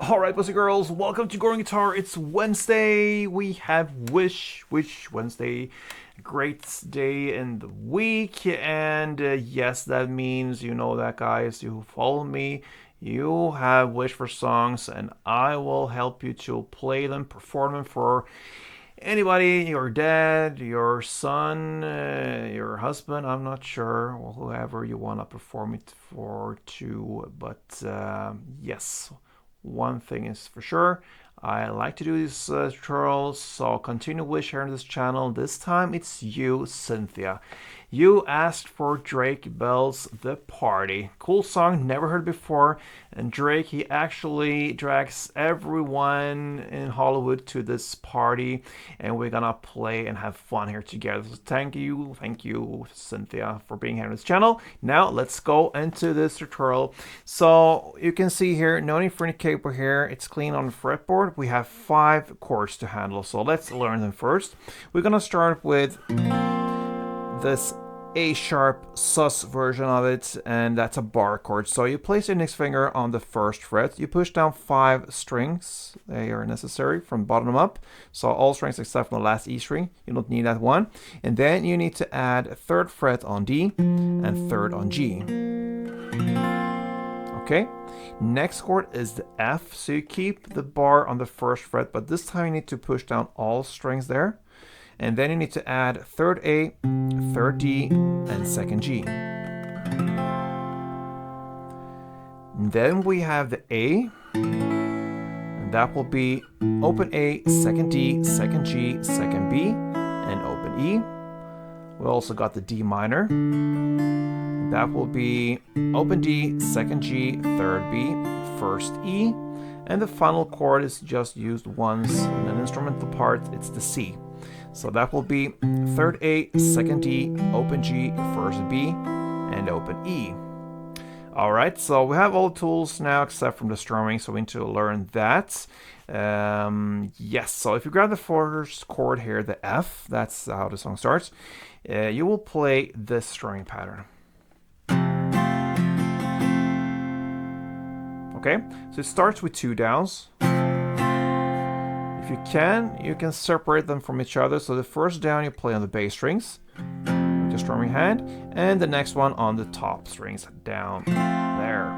Alright, boys and girls, welcome to Growing Guitar. It's Wednesday. We have Wish Wednesday. Great day in the week. And yes, that means, you know that, guys, you follow me. You have wish for songs, and I will help you to play them, perform them for anybody, your dad, your son, your husband, I'm not sure, or whoever you want to perform it for too. But yes, one thing is for sure. I like to do these tutorials, so continue with sharing this channel. This time it's you, Cynthia. You asked for Drake Bell's The Party. Cool song, never heard before. And Drake, he actually drags everyone in Hollywood to this party, and we're gonna play and have fun here together. So thank you, Cynthia, for being here on this channel. Now let's go into this tutorial. So you can see here, no need for any cable here. It's clean on the fretboard. We have 5 chords to handle, so let's learn them first. We're gonna start with this A sharp sus version of it, and that's a bar chord. So you place your index finger on the first fret, you push down 5 strings, they are necessary from bottom up, so all strings except for the last E string, you don't need that one, and then you need to add a 3rd fret on D and 3rd on G. Okay, next chord is the F, so you keep the bar on the 1st fret, but this time you need to push down all strings there. And then you need to add 3rd A, 3rd D, and 2nd G. And then we have the A, and that will be open A, 2nd D, 2nd G, 2nd B, and open E. We also got the D minor. That will be open D, 2nd G, 3rd B, 1st E. And the final chord is just used once in an instrumental part, it's the C. So that will be 3rd A, 2nd D, open G, 1st B, and open E. Alright, so we have all the tools now except from the strumming, so we need to learn that. Yes, so if you grab the first chord here, the F, that's how the song starts, you will play this strumming pattern. Okay, so it starts with 2 downs. If you can separate them from each other. So the first down you play on the bass strings, just strumming hand, and the next one on the top strings down there.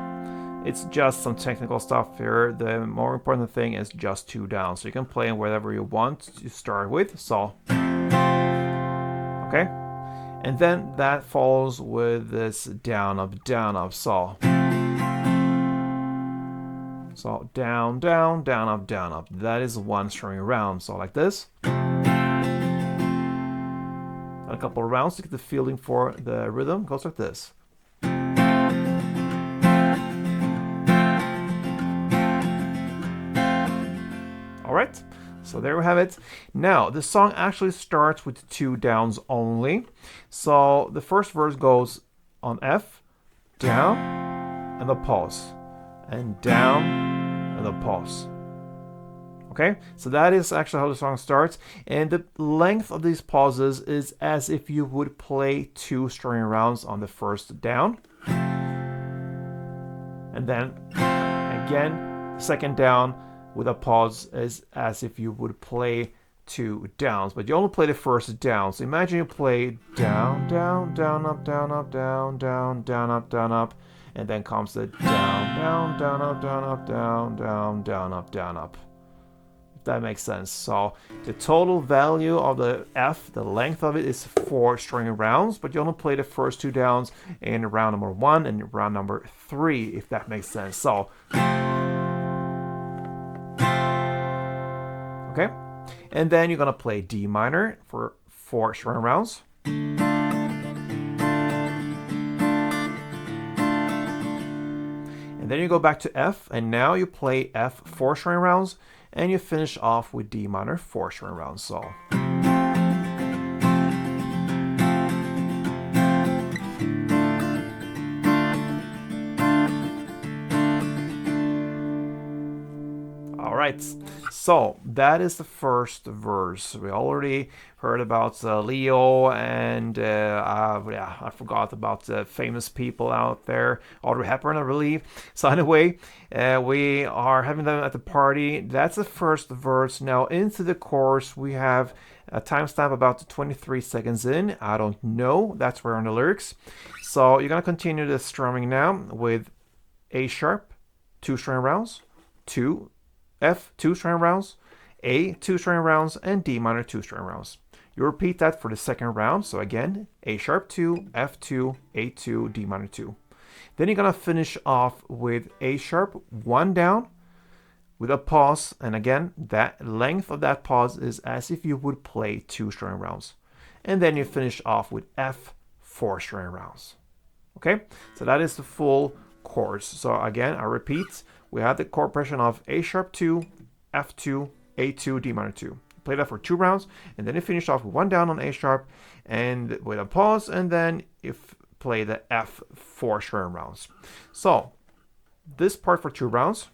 It's just some technical stuff here. The more important thing is just 2 downs. So you can play whatever you want to start with. So, okay, and then that follows with this down up. So down, down, down, up. That is one strumming round. So like this. And a couple of rounds to get the feeling for the rhythm. Goes like this. Alright, so there we have it. Now, the song actually starts with 2 downs only. So the first verse goes on F, down, and a pause. And down, and a pause. Okay, so that is actually how the song starts, and the length of these pauses is as if you would play 2 strumming rounds on the first down, and then again, second down with a pause is as if you would play 2 downs, but you only play the first down. So imagine you play down, down, down, up, down, up, down, down, down, up, down, up. And then comes the down, down, down, up, down, up, down, down, down, up, down, up. If that makes sense. So the total value of the F, the length of it is 4 string rounds, but you only play the first 2 downs in round number 1 and round number 3, if that makes sense. So, okay. And then you're gonna play D minor for 4 string rounds. Then you go back to F, and now you play F 4 string rounds, and you finish off with D minor 4 string rounds. So, right, so that is the first verse. We already heard about Leo and yeah, I forgot about the famous people out there, Audrey Hepburn, I believe. So anyway, we are having them at the party. That's the first verse. Now into the chorus, we have a timestamp about 23 seconds in. I don't know. That's where on the lyrics. So you're gonna continue the strumming now with A sharp, 2 string rounds, 2 F, 2 string rounds, A, 2 string rounds, and D minor, 2 string rounds. You repeat that for the second round. So again, A sharp 2, F2, A2, D minor 2. Then you're gonna finish off with A sharp 1 down with a pause. And again, that length of that pause is as if you would play 2 string rounds. And then you finish off with F, 4 string rounds. Okay, so that is the full chords. So again, I repeat, we have the chord progression of A sharp 2, F2, A2, D minor 2. Play that for 2 rounds, and then you finish off with 1 down on A sharp, and with a pause, and then you play the F 4 string rounds. So this part for 2 rounds.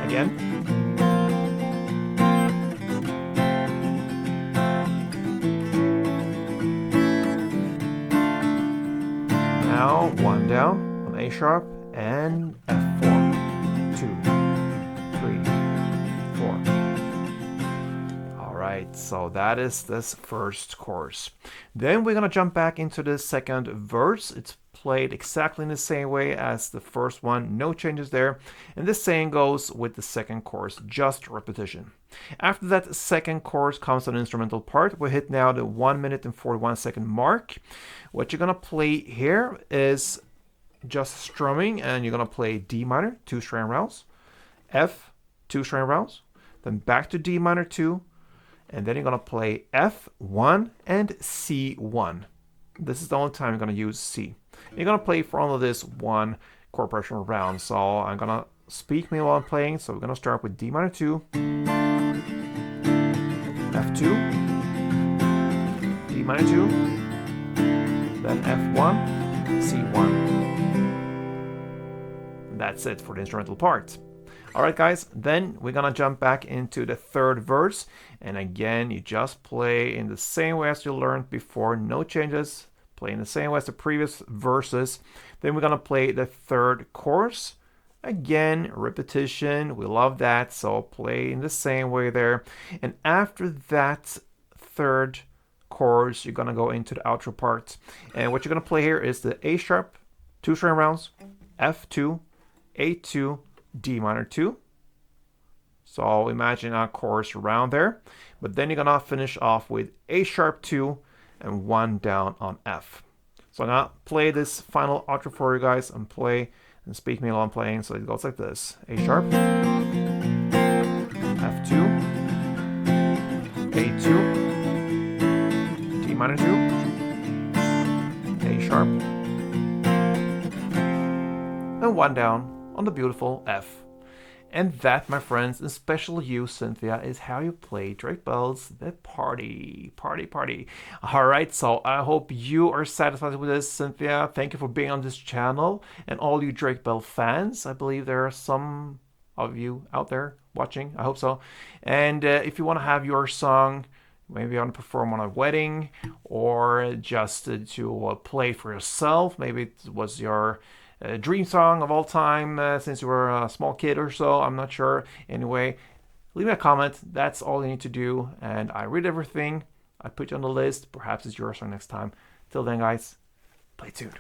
Again. Now 1 down on A sharp and F4, 2, 3, 4. All right, so that is this first chorus. Then we're gonna jump back into the second verse. It's played exactly in the same way as the first one, no changes there. And the same goes with the second chorus, just repetition. After that second chorus comes an instrumental part. We hit now the 1 minute and 41 second mark. What you're gonna play here is just strumming, and you're gonna play D minor, 2 string rounds, F, 2 string rounds, then back to D minor 2, and then you're gonna play F1 and C1. This is the only time you're gonna use C. You're gonna play for only this one chord progression round. So I'm gonna speak me while I'm playing. So we're gonna start with D minor 2, F2, D minor 2, then F1, C1. That's it for the instrumental part. Alright guys, then we're gonna jump back into the third verse, and again you just play in the same way as you learned before, no changes, play in the same way as the previous verses. Then we're gonna play the third chorus. Again, repetition, we love that, so play in the same way there. And after that third chorus, you're gonna go into the outro part. And what you're gonna play here is the A sharp, 2 string rounds, F2, A2, D minor 2. So imagine a chorus around there. But then you're gonna finish off with A sharp 2 and 1 down on F. So I'm gonna play this final outro for you guys and play and speak me while I'm playing. So it goes like this: A sharp, F2, A2, D minor 2, A sharp, and 1 down on the beautiful F. And that, my friends, and especially you, Cynthia, is how you play Drake Bell's The Party. Party. Alright, so I hope you are satisfied with this, Cynthia. Thank you for being on this channel. And all you Drake Bell fans, I believe there are some of you out there watching. I hope so. And if you want to have your song, maybe you want to perform on a wedding, or just to play for yourself, maybe it was your dream song of all time since you were a small kid or so, I'm not sure. Anyway, leave me a comment. That's all you need to do, and I read everything. I put you on the list. Perhaps it's your song next time. Till then, guys, play tuned.